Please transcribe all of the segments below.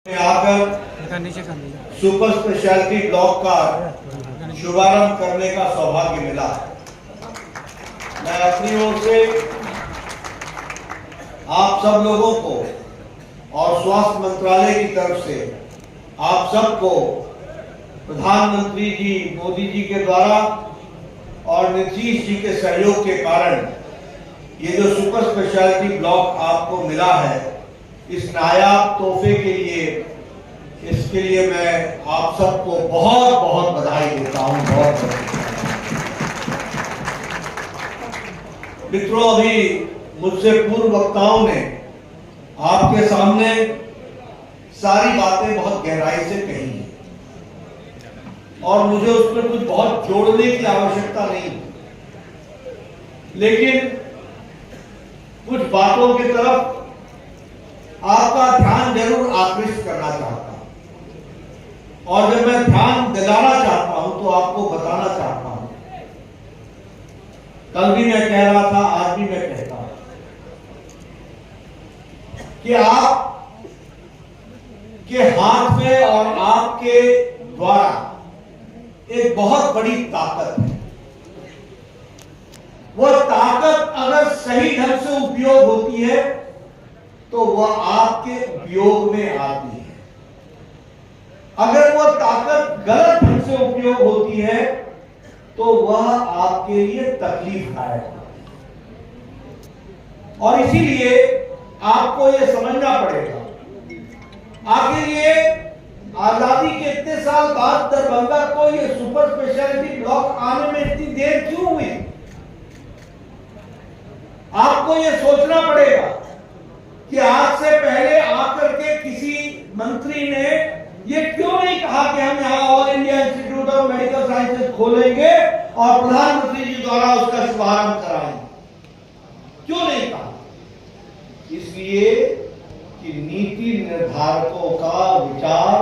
आकर super speciality block का शुभारंभ करने का सौभाग्य मिला। मैं अपनी ओर से आप सब लोगों को और स्वास्थ्य मंत्रालय की तरफ से आप सबको प्रधानमंत्री जी मोदी जी के द्वारा और नीतीश जी के सहयोग के कारण ये जो सुपर स्पेशलिटी ब्लॉक आपको मिला है, इस नायाब तोहफे के लिए, इसके लिए मैं आप सबको बहुत बहुत बधाई देता हूं। बहुत मित्रों, अभी मुझसे पूर्व वक्ताओं ने आपके सामने सारी बातें बहुत गहराई से कही हैं और मुझे उस पर कुछ बहुत जोड़ने की आवश्यकता नहीं, लेकिन कुछ बातों की तरफ आपका ध्यान जरूर आकृष्ट करना चाहता हूं और जब मैं ध्यान दिलाना चाहता हूं तो आपको बताना चाहता हूं। कल भी मैं कह रहा था, आज भी मैं कहता हूं कि आप के हाथ में और आपके द्वारा एक बहुत बड़ी ताकत है। वो ताकत अगर सही ढंग से उपयोग होती है तो वह आपके उपयोग में आती है। अगर वह ताकत गलत ढंग से उपयोग होती है तो वह आपके लिए तकलीफदायक होती है। और इसीलिए आपको यह समझना पड़ेगा, आखिर ये आजादी के इतने साल बाद दरभंगा को ये सुपर स्पेशलिटी ब्लॉक आने में इतनी देर क्यों हुई? आपको यह सोचना पड़ेगा कि आज से पहले आकर के किसी मंत्री ने ये क्यों नहीं कहा कि हम यहाँ all India institute of medical sciences खोलेंगे और प्रधानमंत्री जी द्वारा उसका शुभारंभ कराएंगे? क्यों नहीं कहा? इसलिए कि नीति निर्धारकों का विचार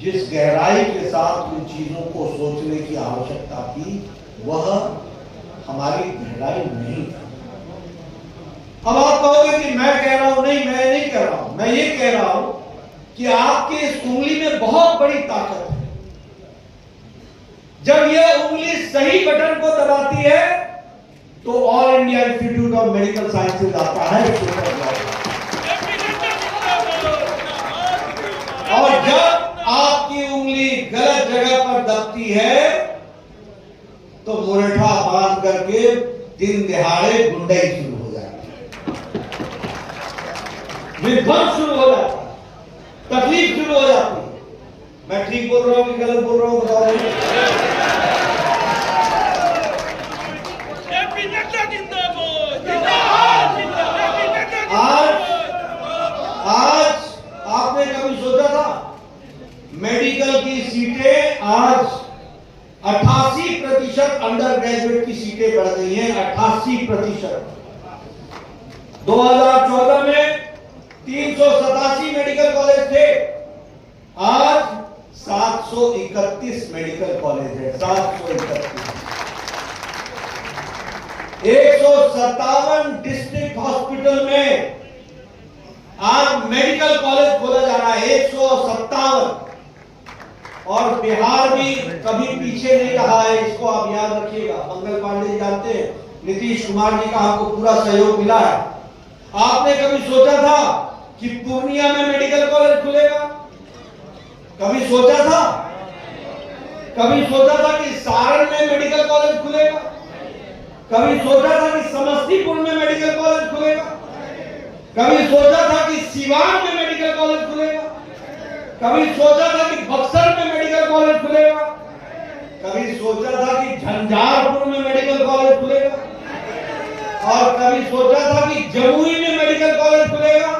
जिस गहराई के साथ उन चीजों को सोचने की आवश्यकता थी, वह हमारी गहराई नहीं थी। अब आप कहोगे कि मैं कह रहा हूं, नहीं मैं नहीं कह रहा हूं, मैं ये कह रहा हूं कि आपकी इस उंगली में बहुत बड़ी ताकत है। जब यह उंगली सही बटन को दबाती है तो all India institute of medical sciences आता है। और जब आपकी उंगली गलत जगह पर दबती है तो मुरठा बांध करके दिन दिहाड़े गुंडाई शुरू हो जाती है, विध्वंस शुरू हो जाता है, तकलीफ शुरू हो जाती है। मैं ठीक बोल रहा हूं कि गलत बोल रहा हूं? बताओ। आज आपने कभी सोचा था मेडिकल की सीटें आज 88% अंडर ग्रेजुएट की सीटें बढ़ गई हैं। 88%। 2014 में 387 मेडिकल कॉलेज थे, आज 731 मेडिकल कॉलेज है। 731। 157 डिस्ट्रिक्ट हॉस्पिटल में आज मेडिकल कॉलेज खोला जा रहा है। 157। और बिहार भी कभी पीछे नहीं रहा है, इसको आप याद रखिएगा। मंगल पांडे जी जानते हैं, नीतीश कुमार जी का आपको पूरा सहयोग मिला है। आपने कभी सोचा था कि पूर्णिया में मेडिकल कॉलेज खुलेगा? कभी सोचा था? कभी सोचा था कि सारण में मेडिकल कॉलेज खुलेगा? कभी सोचा था कि समस्तीपुर में मेडिकल कॉलेज खुलेगा? कभी सोचा था कि सीवान में मेडिकल कॉलेज खुलेगा? कभी सोचा था कि बक्सर में मेडिकल कॉलेज खुलेगा? कभी सोचा था कि झंझारपुर में मेडिकल कॉलेज खुलेगा? और कभी सोचा था कि जमुई में मेडिकल कॉलेज खुलेगा?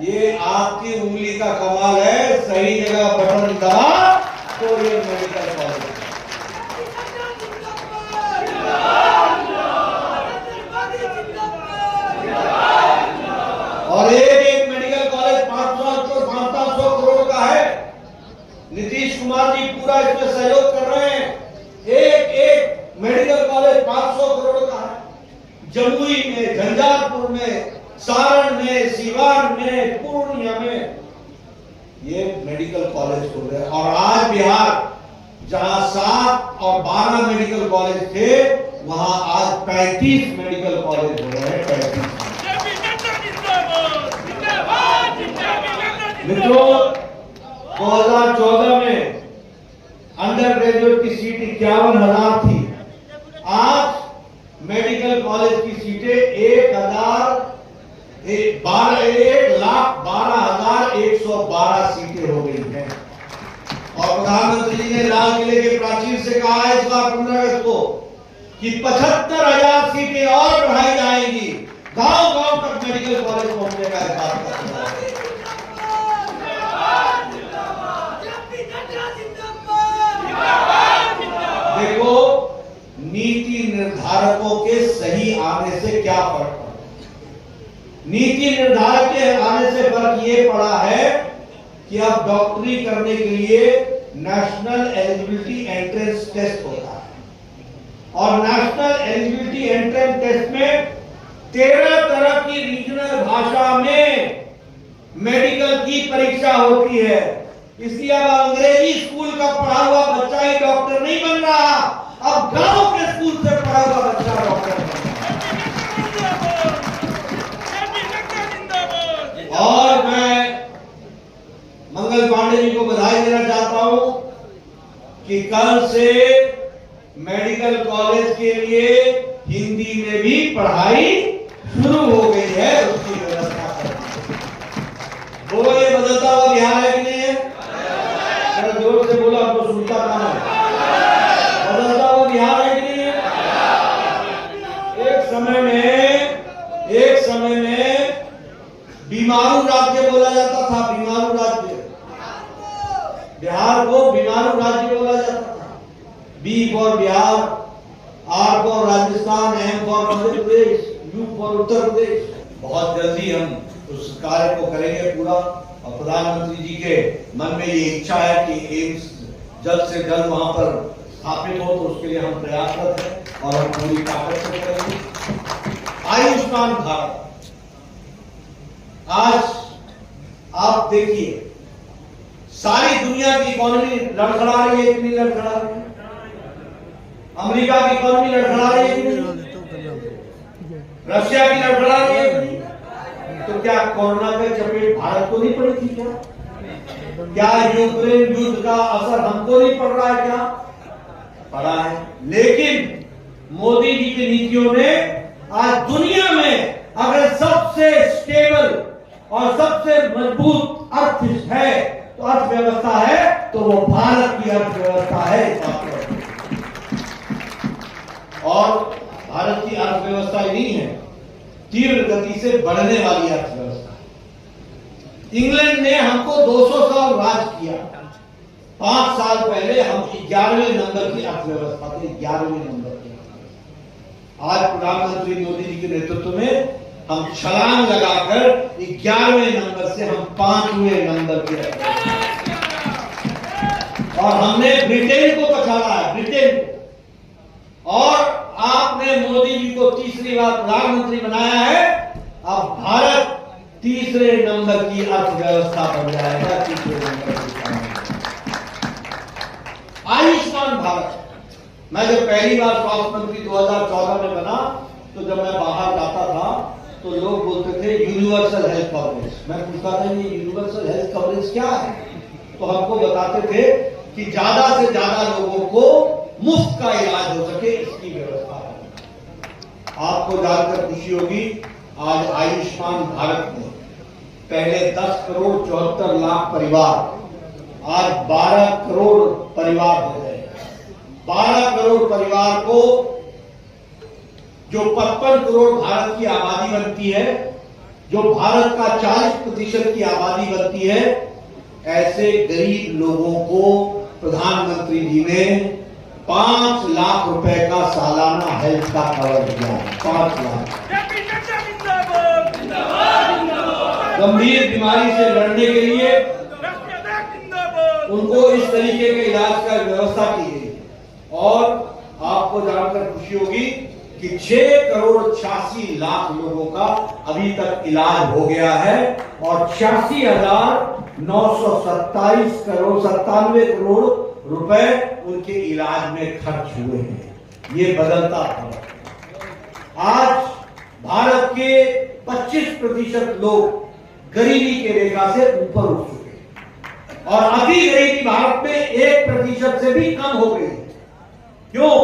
ये आपकी उंगली का कमाल है। सही जगह बटन दबा तो ये मेडिकल कॉलेज। और एक मेडिकल कॉलेज 500 करोड़ का है। नीतीश कुमार जी पूरा इसमें सहयोग कर रहे हैं। एक मेडिकल कॉलेज 500 करोड़ का है। जमुई में, झंझारपुर में, सारण में, सीवान में, पूर्णिया में ये मेडिकल कॉलेज खुल रहे हैं। और आज बिहार जहां 7 और 12 मेडिकल कॉलेज थे, वहां आज 35 मेडिकल कॉलेज हो रहे हैं। 35। मित्रों, 2014 में अंडर ग्रेजुएट की सीट 51,000 थी। आज मेडिकल कॉलेज की सीटें 1,12,112 सीटें हो गई हैं। और प्रधानमंत्री जी ने लाल किले के प्राचीर से कहा है इस बार 15 अगस्त को कि 75,000 सीटें और बढ़ाई जाएंगी। गांव-गांव तक मेडिकल कॉलेज पहुंचने का बात कर रहा है। देखो, नीति निर्धारकों के सही आने से क्या फर्क पड़ा। नीति निर्धारक के आने से फर्क ये पड़ा है कि अब डॉक्टरी करने के लिए नेशनल एलिजिबिलिटी एंट्रेंस टेस्ट होता है। और नेशनल एलिजिबिलिटी एंट्रेंस टेस्ट में 13 तरह की रीजनल भाषा में मेडिकल की परीक्षा होती है। इसलिए अब अंग्रेजी स्कूल का पढ़ा हुआ बच्चा ही डॉक्टर नहीं बन रहा, अब गांव के स्कूल से पढ़ा हुआ बच्चा डॉक्टर बन रहा। और मैं मंगल पांडे जी को बधाई देना चाहता हूं कि कल से मेडिकल कॉलेज के लिए हिंदी में भी पढ़ाई शुरू हो गई है। उसकी व्यवस्था कर बोलो, ये बदलता हुआ बिहार है कि नहीं है? अगर जोर से बोला तो सुनता कहां है? बदलता हुआ बिहार है कि नहीं है? एक समय में बीमारू राज्य बोला जाता था। बीमारू राज्य, बिहार को बीमारू राज्य बोला जाता था। B for Bihar, R for Rajasthan, M for Madhya Pradesh, U for Uttar Pradesh. बहुत जल्दी हम उस कार्य को करेंगे पूरा। और प्रधानमंत्री जी के मन में ये इच्छा है कि एम्स जल्द से जल्द वहां पर स्थापित हो, तो उसके लिए हम प्रयासरत हैं और हम पूरी ताकत से करेंगे। आयुष्मान भारत, आज आप देखिए सारी दुनिया की इकोनॉमी लड़खड़ा रही है, इतनी लड़खड़ा रही है। अमेरिका की इकोनॉमी लड़खड़ा रही है कि नहीं? रशिया की लड़खड़ा रही है कि नहीं? तो क्या कोरोना का चपेट भारत को नहीं पड़ी थी? क्या यूक्रेन युद्ध का असर हमको नहीं पड़ रहा है? क्या पड़ा है। लेकिन मोदी जी की नीतियों ने आज दुनिया में अगर सबसे स्टेबल और सबसे मजबूत अर्थव्यवस्था है तो वो भारत की अर्थव्यवस्था है। और भारत की अर्थव्यवस्था ही नहीं है, तीव्र गति से बढ़ने वाली अर्थव्यवस्था। इंग्लैंड ने हमको 200 साल राज किया। 5 साल पहले हम 11वें नंबर की अर्थव्यवस्था थे, 11वें नंबर की। आज प्रधानमंत्री मोदी जी के नेतृत्व में हम छलांग लगाकर 11वें नंबर से हम 5वें नंबर के। और हमने ब्रिटेन को पछाड़ा है, ब्रिटेन। और आपने मोदी जी को तीसरी बार प्रधानमंत्री बनाया है। अब भारत तीसरे नंबर की अर्थव्यवस्था बन जाएगा। तीसरे नंबर की आयुष्मान भारत। मैं जब पहली बार स्वास्थ्य मंत्री 2014 में बना, तो जब मैं बाहर जाता था तो लोग बोलते थे यूनिवर्सल हेल्थ कवरेज। मैं पूछता था ये यूनिवर्सल हेल्थ कवरेज क्या है? तो हमको बताते थे कि ज्यादा से ज्यादा लोगों को मुफ्त का इलाज हो सके, इसकी व्यवस्था है। आपको जानकर खुशी होगी, आज आयुष्मान भारत में पहले 10 करोड़ 74 लाख परिवार, आज 12 करोड़ परिवार हो गए। 12 करोड़ परिवार को, जो 55 करोड़ भारत की आबादी बनती है, जो भारत का 40% की आबादी बनती है, ऐसे गरीब लोगों को प्रधानमंत्री जी ने 5 लाख रुपए का सालाना हेल्थ का कवर दिया है। 5 लाख। गंभीर बीमारी से लड़ने के लिए उनको इस तरीके के इलाज का व्यवस्था की गई। और आपको जानकर खुशी होगी कि 6 करोड़ 86 लाख लोगों का अभी तक इलाज हो गया है और 86,000 927 करोड़ 97 करोड़ रुपए उनके इलाज में खर्च हुए हैं। ये बदलता भारत। आज भारत के 25% लोग गरीबी की रेखा से ऊपर उठ चुके हैं और अति गरीबी भारत में 1% से भी कम हो गई। क्यों?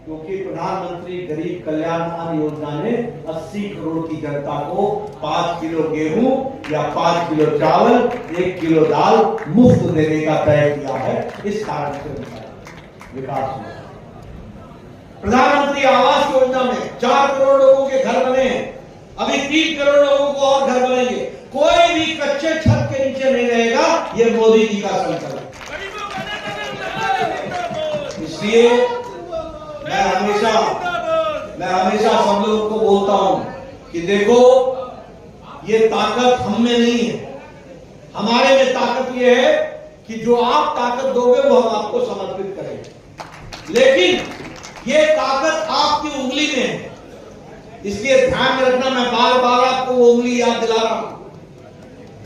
क्योंकि प्रधानमंत्री गरीब कल्याण अन्न योजना ने 80 करोड़ की जनता को 5 किलो गेहूं या 5 किलो चावल 1 किलो दाल मुफ्त देने का तय किया है। इस कारण से विकास हुआ। प्रधानमंत्री आवास योजना में 4 करोड़ लोगों के घर बने हैं। अभी 3 करोड़ लोगों को और घर बनेंगे। कोई भी कच्चे छत के नीचे नहीं रहेगा। ये मोदी जी का संकल्प। इसलिए मैं हमेशा सब लोगों को बोलता हूं कि देखो, ये ताकत हम में नहीं है। हमारे में ताकत ये है कि जो आप ताकत दोगे वो हम आपको समर्पित करेंगे। लेकिन ये ताकत आपकी उंगली में है। इसलिए ध्यान रखना, मैं बार बार आपको वो उंगली याद दिला रहा हूं।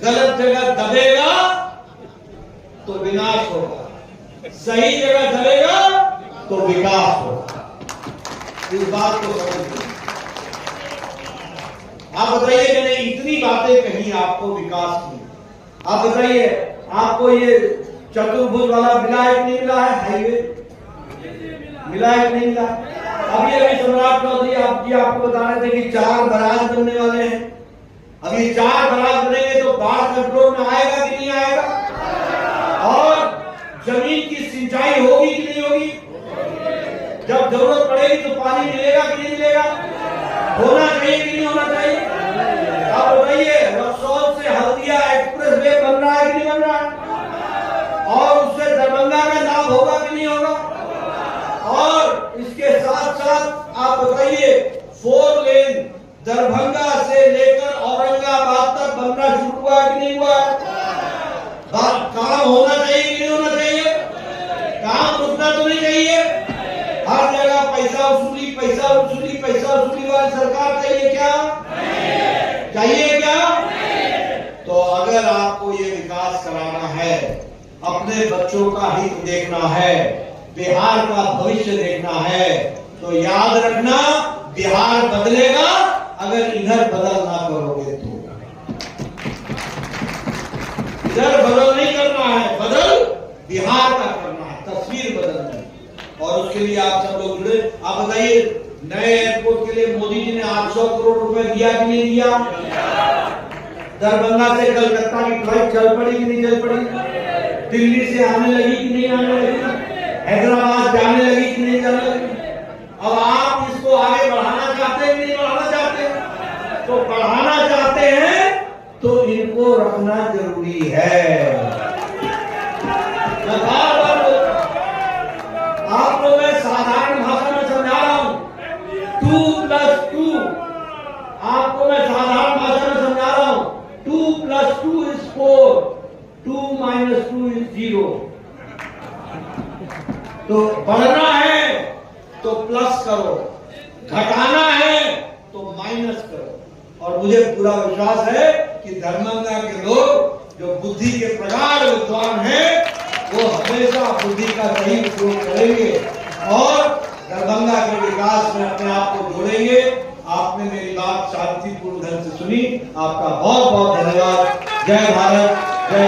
गलत जगह दबेगा तो विनाश होगा, सही जगह दबेगा तो विकास होगा। इस बात को समझिए। आप बताइए, मैंने इतनी बातें कही आपको विकास की। आप बताइए, आपको ये चतुर्भुज वाला मिला है कि नहीं मिला है? हाईवे मिला है कि नहीं मिला? अभी सम्राट चौधरी आपको बता रहे थे कि 4 बराज बनने वाले हैं। अभी 4 बराज बनेंगे तो बाढ़ कंट्रोल में आएगा कि नहीं आएगा? और जमीन की सिंचाई होगी कि नहीं होगी? जब जरूरत पड़ेगी तो पानी मिलेगा कि नहीं मिलेगा? होना चाहिए कि नहीं होना चाहिए? आप बताइए, रक्सौल से हल्दिया एक्सप्रेस वे बन रहा है कि नहीं बन रहा है? और उससे दरभंगा में लाभ होगा कि नहीं होगा? और इसके साथ साथ आप बताइए, 4 लेन दरभंगा से लेकर औरंगाबाद तक बनना शुरू हुआ कि नहीं हुआ? काम होना चाहिए कि नहीं होना चाहिए? काम रुकना तो नहीं चाहिए। हर जगह पैसा वसूली वाली सरकार चाहिए क्या? चाहिए क्या? तो अगर आपको ये विकास कराना है, अपने बच्चों का हित देखना है, बिहार का भविष्य देखना है, तो याद रखना, बिहार बदलेगा अगर इधर बदल ना करोगे तो। इधर बदल नहीं करना है, बदल बिहार का करना है, तस्वीर बदलनी है। और उसके लिए आप सब लोग जुड़े। आप बताइए, नए एयरपोर्ट के लिए मोदी जी ने 800 करोड़ रुपए दिया कि नहीं दिया? दरभंगा से कलकत्ता की फ्लाइट चल पड़ी कि नहीं चल पड़ी? दिल्ली से आने लगी कि नहीं आने लगी? हैदराबाद जाने लगी कि नहीं जाने लगी? अब आप इसको आगे बढ़ाना चाहते हैं कि नहीं बढ़ाना चाहते? तो बढ़ाना चाहते हैं तो इनको रखना जरूरी है। मैं बार बार आप लोग मैं साधारण भाषा में समझा रहा हूं। 2+2 आपको मैं साधारण भाषा में समझा रहा हूं। 2+2 is 4, 2 - 2 is 0। तो बढ़ना है तो प्लस करो, घटाना है तो माइनस करो। और मुझे पूरा विश्वास है कि दरभंगा के लोग जो बुद्धि के प्रगाढ़ विद्वान हैं, वो हमेशा बुद्धि का सही उपयोग करेंगे और दरभंगा के विकास में अपने आप को जोड़ेंगे। आपने मेरी बात शांतिपूर्ण ढंग से सुनी। आपका बहुत बहुत धन्यवाद। जय भारत, जय